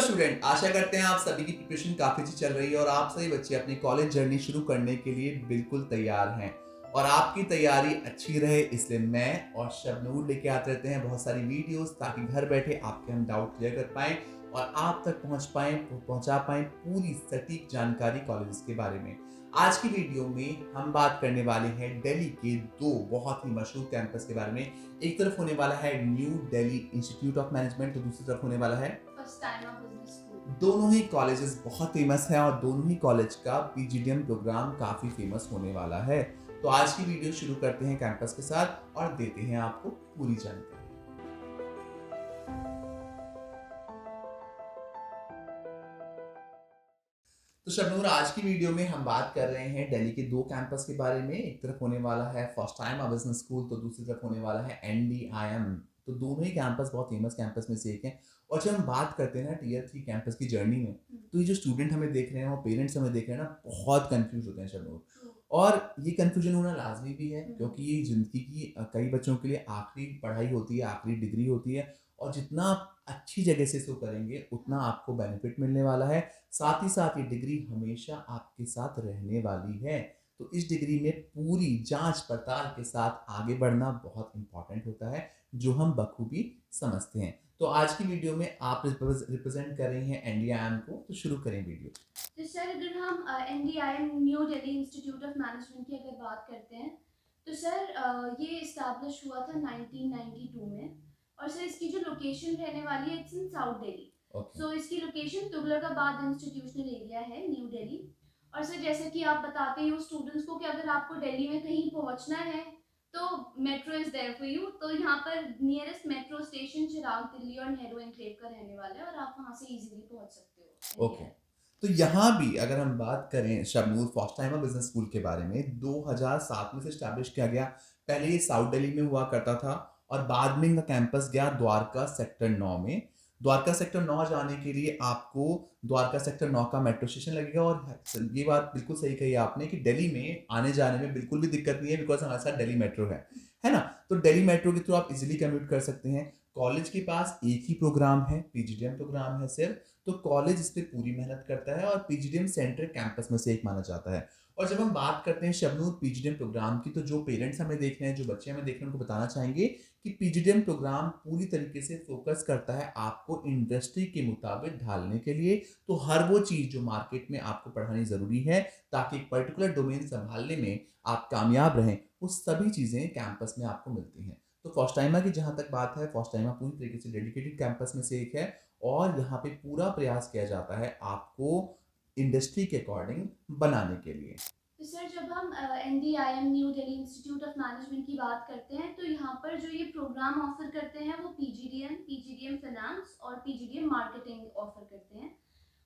Student, आशा करते हैं आप सभी की प्रिपरेशन काफी अच्छी चल रही है और आप सभी बच्चे अपनी कॉलेज जर्नी शुरू करने के लिए बिल्कुल तैयार हैं। और आपकी तैयारी अच्छी रहे इसलिए मैं और शबनूर लेके आते रहते हैं बहुत सारी वीडियोस ताकि घर बैठे आपके हम डाउट क्लियर कर पाएं और आप तक पहुंचा पाएं पूरी सटीक जानकारी कॉलेजेस के बारे में। आज की वीडियो में हम बात करने वाले हैं दिल्ली के दो बहुत ही मशहूर कैंपस के बारे में। एक तरफ होने वाला है new Delhi Institute of management, तो दूसरी तरफ होने वाला है first time of business school. दोनों ही कॉलेजेस बहुत फेमस हैं और दोनों ही कॉलेज का पीजीडीएम प्रोग्राम काफी फेमस होने वाला है। तो आज की वीडियो शुरू करते हैं कैंपस के साथ और देते हैं आपको पूरी जानकारी। तो शबनूर, आज की वीडियो में हम बात कर रहे हैं दिल्ली के दो कैंपस के बारे में। एक तरफ होने वाला है फर्स्ट टाइम बिजनेस स्कूल, तो दूसरी तरफ होने वाला है एनडीआईएम। तो दोनों ही कैंपस बहुत फेमस कैंपस में से एक है। और जब हम बात करते हैं ना टीयर 3 कैंपस की जर्नी में, तो ये जो स्टूडेंट हमें देख रहे हैं और पेरेंट्स हमें देख रहे हैं ना, बहुत कंफ्यूज होते हैं शबनूर। और ये कंफ्यूजन होना लाजमी भी है क्योंकि ये जिंदगी की कई बच्चों के लिए आखिरी पढ़ाई होती है, आखिरी डिग्री होती है। और जितना आप अच्छी जगह से इसको करेंगे उतना आपको बेनिफिट मिलने वाला है। साथ ही साथ ये डिग्री हमेशा आपके साथ रहने वाली है। तो इस डिग्री में पूरी जांच पड़ताल के साथ आगे बढ़ना बहुत इंपॉर्टेंट होता है, जो हम बखूबी समझते हैं। तो आज की वीडियो में आप रिप्रेजेंट कर रही हैं एनडीआईएम को, तो शुरू करें वीडियो। तो सर अगर हम NDIM New Delhi Institute of Management की अगर बात करते हैं तो सर ये इस्टेब्लिश हुआ था 1992 में। और सर इसकी जो लोकेशन रहने वाली है इट्स इन साउथ दिल्ली। सो इसकी लोकेशन तुगलकाबाद इंस्टीट्यूशनल एरिया है, न्यू दिल्ली। और सर जैसे कि आप बताते हो स्टूडेंट्स को कि अगर आपको दिल्ली में कहीं पहुंचना है तो metro is there for you. तो यहाँ पर nearest metro station Chirag Delhi और नेहरू एनक्लेव का रहने वाला है और आप वहाँ से इजीली पहुंच सकते हो। ओके, तो यहाँ भी अगर हम बात करें Shabnoor first time business school के बारे में, 2007 में से स्टैब्लिश किया गया। पहले ये साउथ दिल्ली में हुआ करता था और बाद में इनका कैंपस गया द्वारका सेक्टर 9 में। द्वारका सेक्टर 9 जाने के लिए आपको द्वारका सेक्टर 9 का मेट्रो स्टेशन लगेगा। और ये बात बिल्कुल सही कही आपने कि दिल्ली में आने जाने में बिल्कुल भी दिक्कत नहीं है, बिकॉज हमारे साथ दिल्ली मेट्रो है ना। तो दिल्ली मेट्रो के थ्रू आप इजिली कम्यूट कर सकते हैं। कॉलेज के पास एक ही प्रोग्राम है, पीजीडीएम प्रोग्राम है सिर्फ। तो कॉलेज इस पर पूरी मेहनत करता है और पीजीडीएम सेंट्रल कैंपस में से एक माना जाता है। और जब हम बात करते हैं शबनूर पीजीडीएम प्रोग्राम की, तो जो पेरेंट्स हमें देख रहे हैं, जो बच्चे हमें देख रहे हैं, उनको बताना चाहेंगे कि पीजीडीएम प्रोग्राम पूरी तरीके से फोकस करता है आपको इंडस्ट्री के मुताबिक ढालने के लिए। तो हर वो चीज़ जो मार्केट में आपको पढ़ानी ज़रूरी है ताकि एक पर्टिकुलर डोमेन संभालने में आप कामयाब रहें, वो सभी चीज़ें कैंपस में आपको मिलती हैं। तो फर्स्ट टाइमर की जहाँ तक बात है, फर्स्ट टाइमर पूरी तरीके से डेडिकेटेड कैंपस में से एक है और यहाँ पे पूरा प्रयास किया जाता है आपको इंडस्ट्री के अकॉर्डिंग बनाने के लिए। तो सर जब हम NDIM New Delhi Institute of Management की बात करते हैं तो यहाँ पर जो ये प्रोग्राम ऑफर करते हैं वो पीजीडीएम फाइनेंस और पीजीडीएम मार्केटिंग ऑफर करते हैं।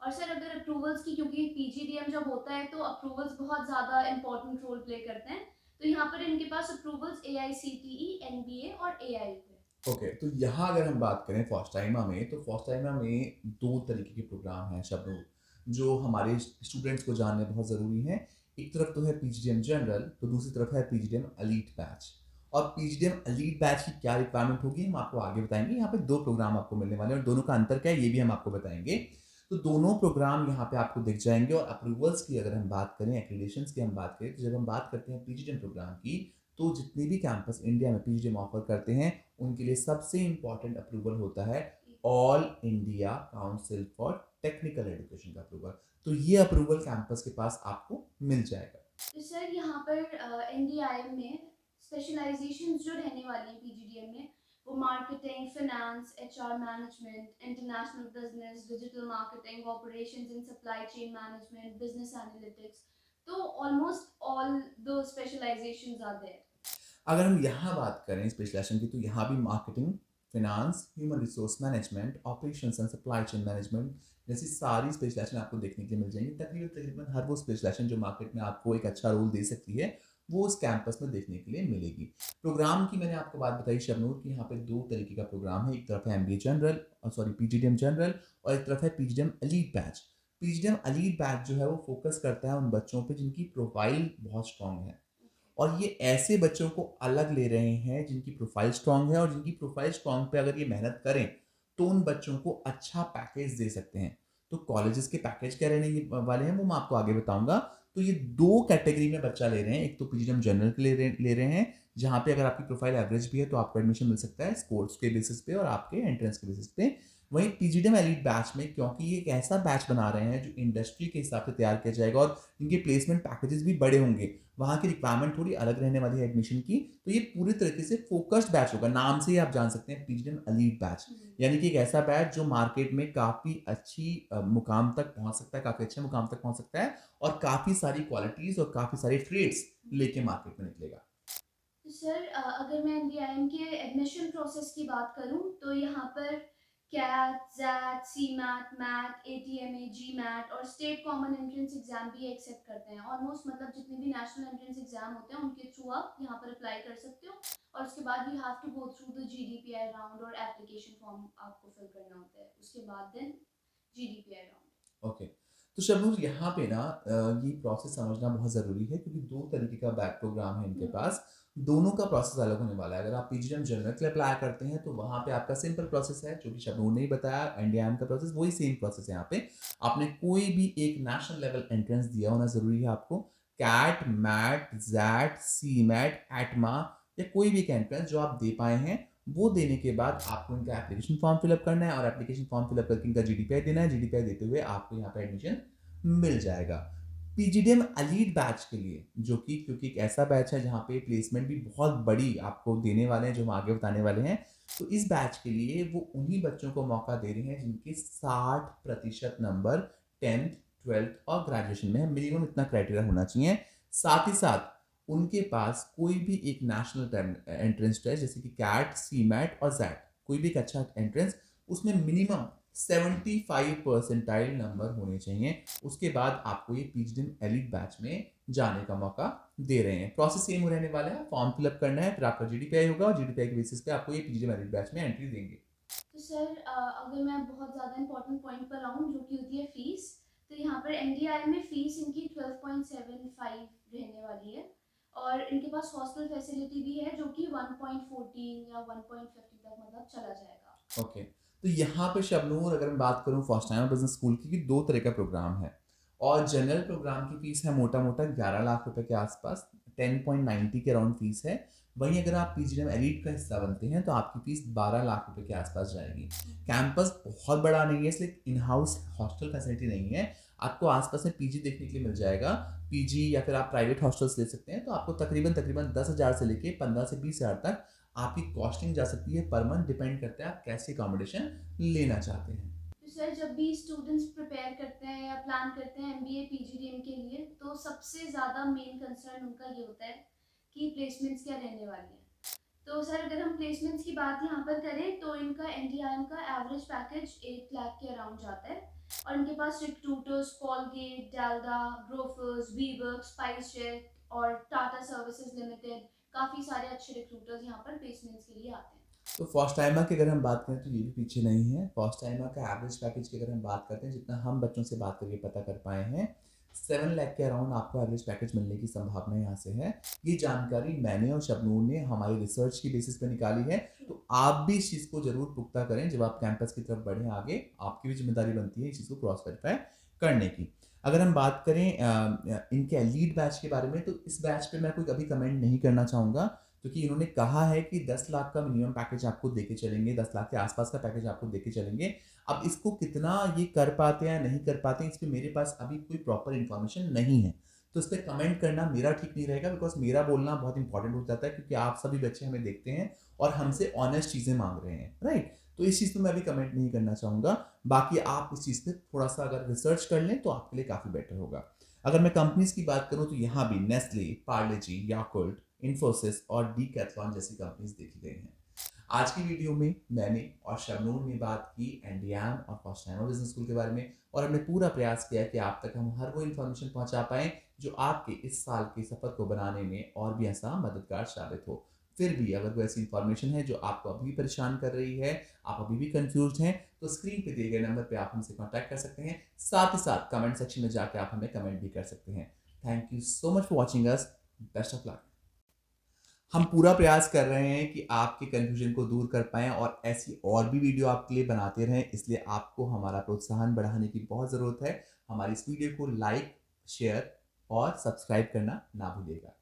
और सर अगर अप्रूवल्स की, क्योंकि पीजीडीएम जब होता है तो अप्रूवल्स बहुत ज़्यादा इंपॉर्टेंट रोल प्ले करते हैं, तो यहाँ पर इनके पास अप्रूवल्स AICTE, NBA और AI पे। ओके, तो यहाँ अगर हम बात करें फर्स्ट टाइमा में, तो फर्स्ट टाइमा में दो तरीके के प्रोग्राम हैं शब्दों, जो हमारे स्टूडेंट्स को जानने बहुत ज़रूरी हैं। एक तरफ तो है पीजीडीएम जनरल, तो दूसरी तरफ है पीजीडीएम एलीट बैच। और पीजीडीएम एलीट बैच की क्या रिक्वायरमेंट होगी हम आपको आगे बताएंगे। यहाँ पे दो प्रोग्राम आपको मिलने वाले हैं और दोनों का अंतर क्या है ये भी हम आपको बताएंगे। तो दोनों प्रोग्राम यहाँ पे आपको दिख जाएंगे। और अप्रूवल्स की अगर हम बात करें, एक्रीडेशंस की हम बात करें, तो जब हम बात करते हैं पीजीडीएम प्रोग्राम की, तो जितने भी कैंपस इंडिया में पीजीडीएम ऑफर करते हैं उनके लिए सबसे इंपॉर्टेंट अप्रूवल होता है all India council for technical education का अप्रूवल। तो ये अप्रूवल कैंपस के पास आपको मिल जाएगा। तो सर यहाँ पर एनडीआईएम में स्पेशलाइजेशंस जो रहने वाली हैं पीजीडीएम में, वो marketing, finance, HR management, international business, digital marketing, operations in supply chain management, business analytics. तो almost all the specialisations are there. अगर हम यहाँ बात करें स्पेशलाइजेशन की, तो यहाँ भी marketing, finance, human resource management, operations and supply chain management जैसी सारी स्पेशलाइजेशन आपको देखने के लिए मिल जाएंगी। तकरीबन हर वो स्पेशलाइजेशन जो मार्केट में आपको एक अच्छा रोल दे सकती है, वो उस कैंपस में देखने के लिए मिलेगी। प्रोग्राम की मैंने आपको बात बताई शबनूर की, यहाँ पे दो तरीके का प्रोग्राम है। एक तरफ है MBA general, sorry PGDM general, और एक तरफ है PGDM elite batch. PGDM elite batch जो है वो फोकस करता है उन बच्चों पे जिनकी प्रोफाइल बहुत स्ट्रांग है। और ये ऐसे बच्चों को अलग ले रहे हैं जिनकी प्रोफाइल स्ट्रांग है, और जिनकी प्रोफाइल स्ट्रांग पे अगर ये मेहनत करें तो उन बच्चों को अच्छा पैकेज दे सकते हैं। तो कॉलेजेस के पैकेज क्या रहने वाले हैं वो मैं आपको आगे बताऊँगा। तो ये 2 कैटेगरी में बच्चा ले रहे हैं। एक तो पीजीडीएम जनरल के ले रहे हैं, जहाँ पे अगर आपकी प्रोफाइल एवरेज भी है तो आपको एडमिशन मिल सकता है स्कोर्स के बेसिस पे और आपके एंट्रेंस के बेसिस पे। वहीं पीजीडीएम एलीट बैच में, क्योंकि ये एक ऐसा बैच बना रहे हैं जो इंडस्ट्री के हिसाब से तैयार किया जाएगा और इनके प्लेसमेंट पैकेजेस भी बड़े होंगे, वहाँ की रिक्वायरमेंट थोड़ी अलग रहने वाली है एडमिशन की। तो ये पूरी तरीके से फोकस्ड बैच होगा। नाम से ही आप जान सकते हैं पीजीडीएम एलीट बैच, यानी कि एक ऐसा बैच जो मार्केट में काफ़ी अच्छी मुकाम तक पहुँच सकता है, काफ़ी अच्छे मुकाम तक पहुँच सकता है और काफ़ी सारी क्वालिटीज़ और काफ़ी सारे ट्रेड्स लेके मार्केट में निकलेगा। तो सर अगर मैं एनडीआईएम के एडमिशन प्रोसेस की बात करूं तो यहाँ पर कैट, जैट, सी मैट, मैट, एटीएमए, जी मैट और स्टेट कॉमन एंट्रेंस एग्जाम भी एक्सेप्ट करते हैं। ऑलमोस्ट मतलब जितने भी नेशनल एंट्रेंस एग्जाम होते हैं उनके थ्रू आप यहाँ पर अप्लाई कर सकते हो और उसके बाद you have to go through the GDPI round और एप्लीकेशन फॉर्म आपको फिल करना होता है। उसके बाद देन जीडीपीआई राउंड। ओके। तो शबनूर यहाँ पे ना ये प्रोसेस समझना बहुत ज़रूरी है क्योंकि 2 तरीके का बैक प्रोग्राम है इनके पास। दोनों का प्रोसेस अलग होने वाला है। अगर आप पीजीडीएम जनरल के लिए अप्लाई करते हैं तो वहाँ पे आपका सिंपल प्रोसेस है, जो कि शबनूर ने ही बताया। एनडीआईएम का प्रोसेस वही सेम प्रोसेस है यहाँ पे। आपने कोई भी एक नेशनल लेवल एंट्रेंस दिया होना ज़रूरी है आपको। कैट, मैट, जैट, सीमैट, एटमा या कोई भी एक एंट्रेंस जो आप दे पाए हैं, वो देने के बाद आपको इनका एप्लीकेशन फॉर्म फिलअप करना है और एप्लीकेशन फॉर्म फिलअप करके इनका जीडीपीआई देना है। जीडीपीआई देते हुए आपको यहाँ पे एडमिशन मिल जाएगा। पीजीडीएम एलीट बैच के लिए, जो कि क्योंकि एक ऐसा बैच है जहाँ पे प्लेसमेंट भी बहुत बड़ी आपको देने वाले हैं, जो हम आगे बताने वाले हैं। तो इस बैच के लिए वो उन्हीं बच्चों को मौका दे रहे हैं जिनके 60% नंबर 10th, 12th और ग्रेजुएशन में है। मिनिमम इतना क्राइटेरिया होना चाहिए। साथ ही साथ उनके पास कोई भी एक नेशनल एंट्रेंस टेस्ट जैसे कि कैट, सीमैट और जैट, कोई भी एक अच्छा एंट्रेंस, उसमें मिनिमम 75 परसेंटाइल नंबर होने चाहिए। उसके बाद आपको ये पीजीडीएम एलीट बैच में जाने का मौका दे रहे हैं। प्रोसेस सेम रहने वाला है। फॉर्म फिलअप करना है, फिर आपका जीडीपीआई होगा और जीडीपीआई के बेसिस पे आपको ये पीजीडीएम एलीट बैच में एंट्री देंगे। तो सर अगर मैं बहुत ज़्यादा इंपॉर्टेंट पॉइंट पर आऊँ जो कि होती है फ़ीस, तो यहाँ पर एनडीआई में फ़ीस इनकी 12.75 रहने वाली है और इनके पास हॉस्टल फैसिलिटी भी है जो कि 1.14 या 1.50 तक मतलब चला जाएगा। ओके। तो यहाँ पे शबनूर, अगर मैं बात करूँ फर्स्ट टाइम बिजनेस स्कूल की, 2 तरह का प्रोग्राम है और जनरल प्रोग्राम की फीस है मोटा मोटा 11 लाख रुपए के आसपास, 10.90 के अराउंड फीस है। वहीं अगर आप पीजीडीएम एलीट का हिस्सा बनते हैं तो आपकी फीस 12 लाख रुपए के आसपास जाएगी। कैंपस बहुत बड़ा नहीं है, इसलिए इन हाउस हॉस्टल फैसिलिटी नहीं है। आपको आसपास में पीजी देखने के लिए मिल जाएगा। पीजी या फिर आप प्राइवेट हॉस्टल्स ले सकते हैं, तो आपको तकरीबन तकरीबन 10,000 से लेके 15 से 20,000 तक आपकी कॉस्टिंग जा सकती है पर मंथ। डिपेंड करता है आप कैसे अकोमोडेशन लेना चाहते हैं। तो सर जब भी स्टूडेंट्स प्रिपेयर करते हैं या प्लान करते हैं एमबीए पीजीडीएम के लिए तो सबसे ज़्यादा मेन कंसर्न उनका ये होता है कि प्लेसमेंट्स क्या रहने वाली हैं। तो सर अगर हम प्लेसमेंट्स की बात यहाँ पर करें तो इनका एनडीआईएम का एवरेज पैकेज 8 लाख के अराउंड जाता है और इनके पास recruiters Colgate, Dalda, Grofers, WeWork, SpiceJet और टाटा सर्विसेज लिमिटेड, काफ़ी सारे अच्छे रिक्रूटर्स यहाँ पर प्लेसमेंट्स के लिए आते हैं। तो फर्स्ट टाइमर की अगर हम बात करें तो ये भी पीछे नहीं है। फर्स्ट टाइमर का एवरेज पैकेज की अगर हम बात करते हैं, जितना हम बच्चों से बात करके पता कर पाए हैं, 7 लाख के अराउंड आपको एवरेज पैकेज मिलने की संभावना यहाँ से है। ये जानकारी मैंने और शबनूर ने हमारी रिसर्च की बेसिस पे निकाली है। तो आप भी इस चीज़ को जरूर पुख्ता करें। जब आप कैंपस की तरफ बढ़ें आगे, आपकी भी जिम्मेदारी बनती है इस चीज़ को क्रॉस वेरीफाई करने की। अगर हम बात करें इनके लीड बैच के बारे में, तो इस बैच पे मैं कोई अभी कमेंट नहीं करना चाहूँगा क्योंकि इन्होंने कहा है कि 10 लाख का मिनिमम पैकेज आपको देके चलेंगे, 10 लाख के आसपास का पैकेज आपको देके चलेंगे। अब इसको कितना ये कर पाते हैं नहीं कर पाते हैं, इस पे मेरे पास अभी कोई प्रॉपर इन्फॉर्मेशन नहीं है। तो इस पे कमेंट करना मेरा ठीक नहीं रहेगा, बिकॉज मेरा बोलना बहुत इंपॉर्टेंट हो जाता है क्योंकि आप सभी बच्चे हमें देखते हैं और हमसे ऑनेस्ट चीज़ें मांग रहे हैं, राइट। तो इस चीज़ पे मैं अभी कमेंट नहीं करना चाहूँगा। बाकी आप इस चीज़ पे थोड़ा सा अगर रिसर्च कर लें तो आपके लिए काफ़ी बेटर होगा। अगर मैं कंपनीज की बात करूँ तो यहाँ भी नेस्ले, पार्ले-जी, याकुल्ट, इन्फोसिस और डीकैथलॉन जैसी कंपनीज देखी गई हैं। आज की वीडियो में मैंने और शबनूर ने बात की एनडीआईएम और फर्स्ट टाइमर बिजनेस स्कूल के बारे में और हमने पूरा प्रयास किया कि आप तक हम हर वो इन्फॉर्मेशन पहुंचा पाएं जो आपके इस साल के सफर को बनाने में और भी ऐसा मददगार साबित हो। फिर भी अगर कोई ऐसी इन्फॉर्मेशन है जो आपको अभी परेशान कर रही है, आप अभी भी कंफ्यूज हैं, तो स्क्रीन पे दिए गए नंबर पे आप हमसे कांटेक्ट कर सकते हैं। साथ ही साथ कमेंट सेक्शन में जाकर आप हमें कमेंट भी कर सकते हैं। Thank you so much for watching us. Best of luck. हम पूरा प्रयास कर रहे हैं कि आपके कन्फ्यूजन को दूर कर पाएँ और ऐसी और भी वीडियो आपके लिए बनाते रहें, इसलिए आपको हमारा प्रोत्साहन बढ़ाने की बहुत ज़रूरत है। हमारी इस वीडियो को लाइक, शेयर और सब्सक्राइब करना ना भूलिएगा।